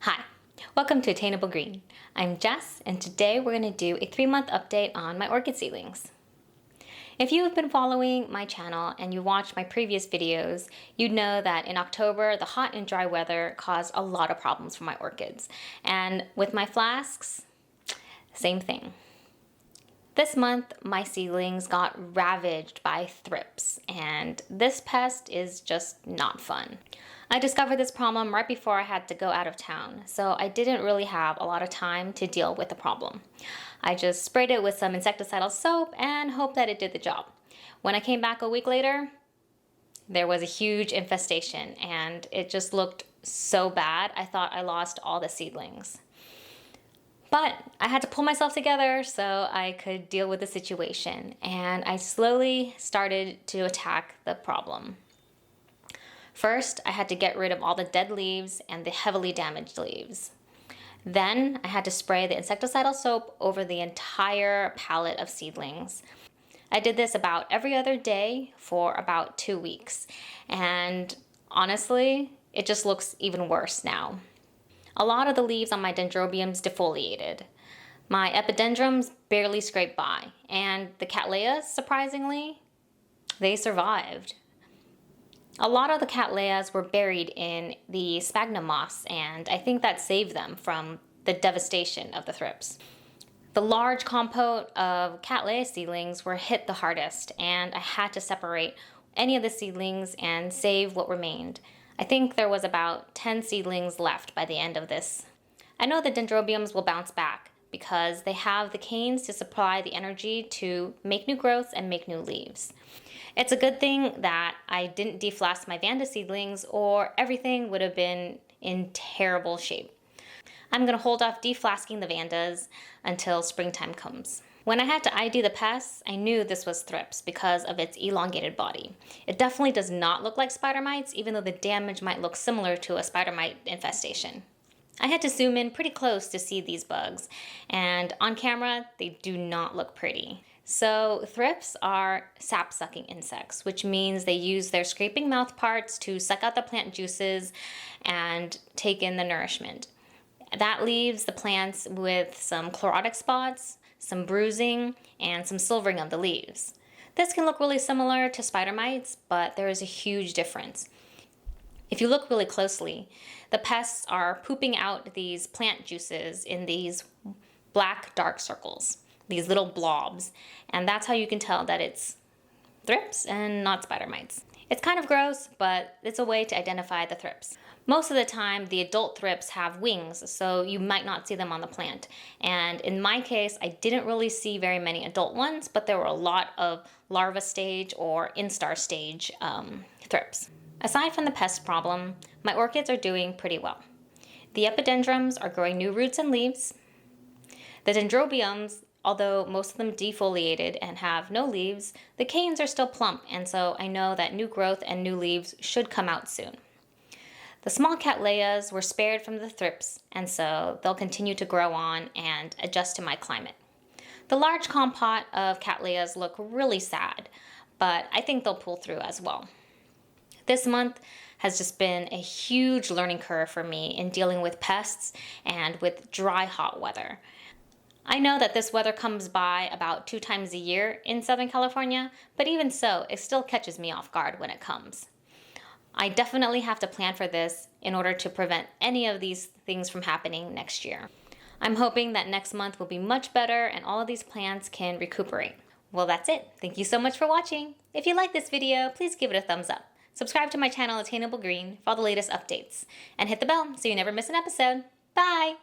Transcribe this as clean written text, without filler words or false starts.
Hi, welcome to Attainable Green. I'm Jess, and today we're going to do a 3-month update on my orchid seedlings. If you have been following my channel and you watched my previous videos, you'd know that in October, the hot and dry weather caused a lot of problems for my orchids. And with my flasks, same thing. This month, my seedlings got ravaged by thrips, and this pest is just not fun. I discovered this problem right before I had to go out of town, so I didn't really have a lot of time to deal with the problem. I just sprayed it with some insecticidal soap and hoped that it did the job. When I came back a week later, there was a huge infestation, and it just looked so bad I thought I lost all the seedlings. But I had to pull myself together so I could deal with the situation, and I slowly started to attack the problem. First, I had to get rid of all the dead leaves and the heavily damaged leaves. Then, I had to spray the insecticidal soap over the entire pallet of seedlings. I did this about every other day for about 2 weeks, and honestly, it just looks even worse now. A lot of the leaves on my Dendrobiums defoliated. My Epidendrums barely scraped by, and the Cattleyas, surprisingly, they survived. A lot of the Cattleyas were buried in the sphagnum moss, and I think that saved them from the devastation of the thrips. The large compote of Cattleyas seedlings were hit the hardest, and I had to separate any of the seedlings and save what remained. I think there was about 10 seedlings left by the end of this. I know the Dendrobiums will bounce back because they have the canes to supply the energy to make new growths and make new leaves. It's a good thing that I didn't deflask my Vanda seedlings, or everything would have been in terrible shape. I'm going to hold off deflasking the Vandas until springtime comes. When I had to ID the pests, I knew this was thrips because of its elongated body. It definitely does not look like spider mites, even though the damage might look similar to a spider mite infestation. I had to zoom in pretty close to see these bugs, and on camera, they do not look pretty. So thrips are sap-sucking insects, which means they use their scraping mouth parts to suck out the plant juices and take in the nourishment. That leaves the plants with some chlorotic spots, some bruising, and some silvering of the leaves. This can look really similar to spider mites, but there is a huge difference. If you look really closely, the pests are pooping out these plant juices in these black dark circles, these little blobs, and that's how you can tell that it's thrips and not spider mites. It's kind of gross, but it's a way to identify the thrips. Most of the time, the adult thrips have wings, so you might not see them on the plant. And in my case, I didn't really see very many adult ones, but there were a lot of larva stage or instar stage thrips. Aside from the pest problem, my orchids are doing pretty well. The epidendrums are growing new roots and leaves. The dendrobiums, although most of them defoliated and have no leaves, the canes are still plump, and so I know that new growth and new leaves should come out soon. The small Cattleyas were spared from the thrips, and so they'll continue to grow on and adjust to my climate. The large compote of Cattleyas look really sad, but I think they'll pull through as well. This month has just been a huge learning curve for me in dealing with pests and with dry, hot weather. I know that this weather comes by about 2 times a year in Southern California, but even so, it still catches me off guard when it comes. I definitely have to plan for this in order to prevent any of these things from happening next year. I'm hoping that next month will be much better and all of these plants can recuperate. Well, that's it. Thank you so much for watching. If you like this video, please give it a thumbs up. Subscribe to my channel, Attainable Green, for all the latest updates. And hit the bell so you never miss an episode. Bye!